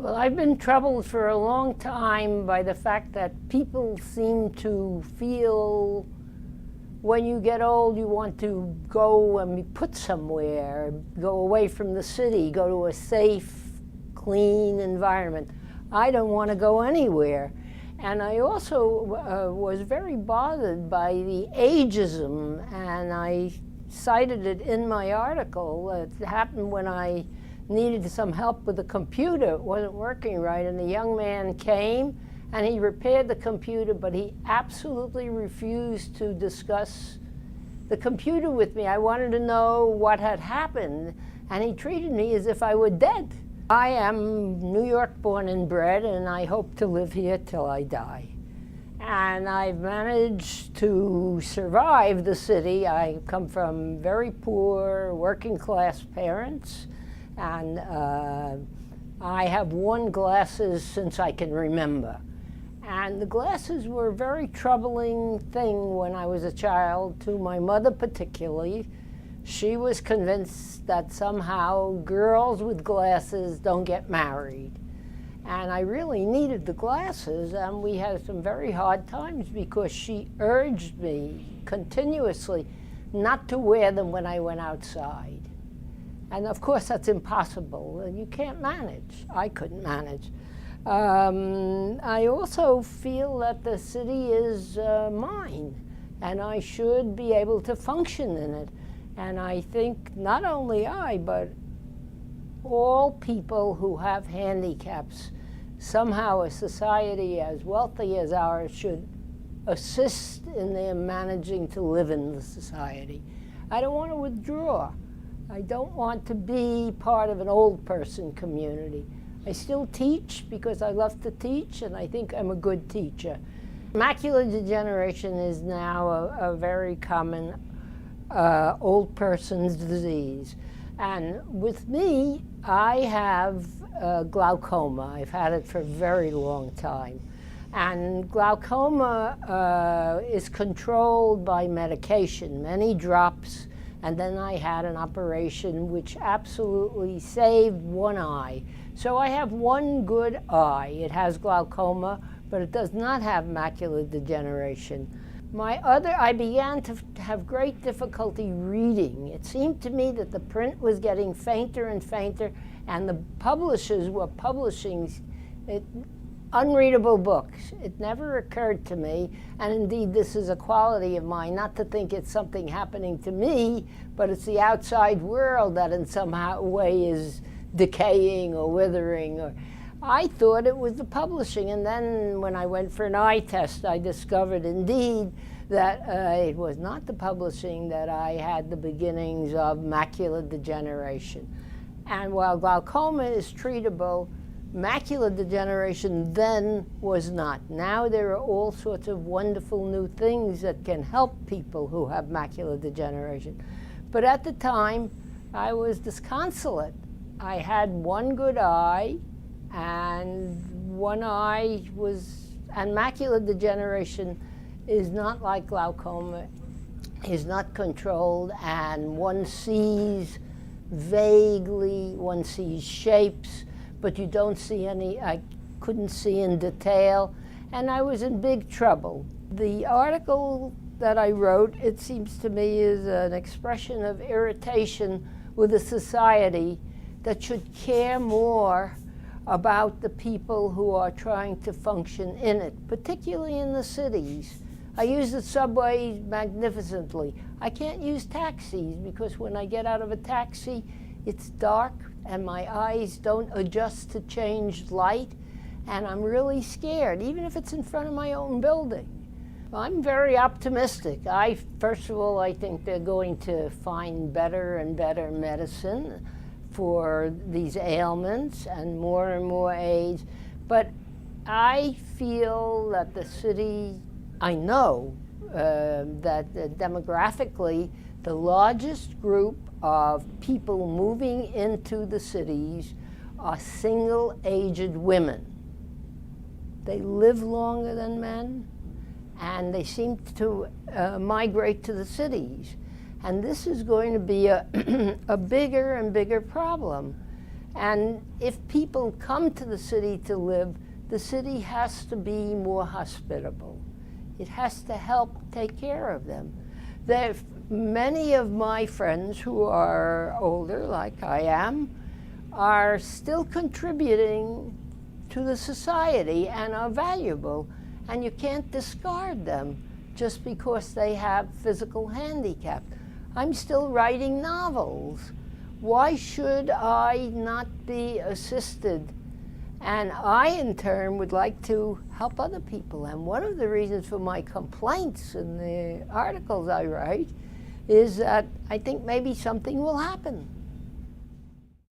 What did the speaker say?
Well, I've been troubled for a long time by the fact that people seem to feel when you get old you want to go and be put somewhere, go away from the city, go to a safe, clean environment. I don't want to go anywhere. And I also was very bothered by the ageism, and I cited it in my article. It happened when I needed some help with the computer. It wasn't working right, and the young man came and he repaired the computer, but he absolutely refused to discuss the computer with me. I wanted to know what had happened, and he treated me as if I were dead. I am New York born and bred, and I hope to live here till I die. And I've managed to survive the city. I come from very poor, working class parents, and I have worn glasses since I can remember. And the glasses were a very troubling thing when I was a child, to my mother particularly. She was convinced that somehow girls with glasses don't get married. And I really needed the glasses, and we had some very hard times because she urged me continuously not to wear them when I went outside. And of course that's impossible, and you can't manage. I couldn't manage. I also feel that the city is mine, and I should be able to function in it. And I think not only I, but all people who have handicaps, somehow a society as wealthy as ours should assist in their managing to live in the society. I don't want to withdraw. I don't want to be part of an old person community. I still teach because I love to teach, and I think I'm a good teacher. Macular degeneration is now a very common old person's disease. And with me, I have glaucoma. I've had it for a very long time. And glaucoma is controlled by medication, many drops, and then I had an operation which absolutely saved one eye. So I have one good eye. It has glaucoma, but it does not have macular degeneration. I began to have great difficulty reading. It seemed to me that the print was getting fainter and fainter, and the publishers were publishing unreadable books. It never occurred to me, and indeed this is a quality of mine, not to think it's something happening to me, but it's the outside world that in some way is decaying or withering. I thought it was the publishing, and then when I went for an eye test, I discovered indeed that it was not the publishing, that I had the beginnings of macular degeneration. And while glaucoma is treatable, macular degeneration then was not. Now there are all sorts of wonderful new things that can help people who have macular degeneration. But at the time, I was disconsolate. I had one good eye, and macular degeneration is not like glaucoma, is not controlled, and one sees vaguely, one sees shapes, but you don't see any. I couldn't see in detail, and I was in big trouble. The article that I wrote, it seems to me, is an expression of irritation with a society that should care more about the people who are trying to function in it, particularly in the cities. I use the subway magnificently. I can't use taxis because when I get out of a taxi, it's dark and my eyes don't adjust to changed light, and I'm really scared, even if it's in front of my own building. I'm very optimistic. First of all, I think they're going to find better and better medicine for these ailments and more aids. But I feel that the city, I know that demographically, the largest group of people moving into the cities are single-aged women. They live longer than men, and they seem to migrate to the cities. And this is going to be a bigger and bigger problem. And if people come to the city to live, the city has to be more hospitable. It has to help take care of them. Many of my friends who are older, like I am, are still contributing to the society and are valuable, and you can't discard them just because they have physical handicap. I'm still writing novels. Why should I not be assisted? And I, in turn, would like to help other people. And one of the reasons for my complaints in the articles I write is that I think maybe something will happen.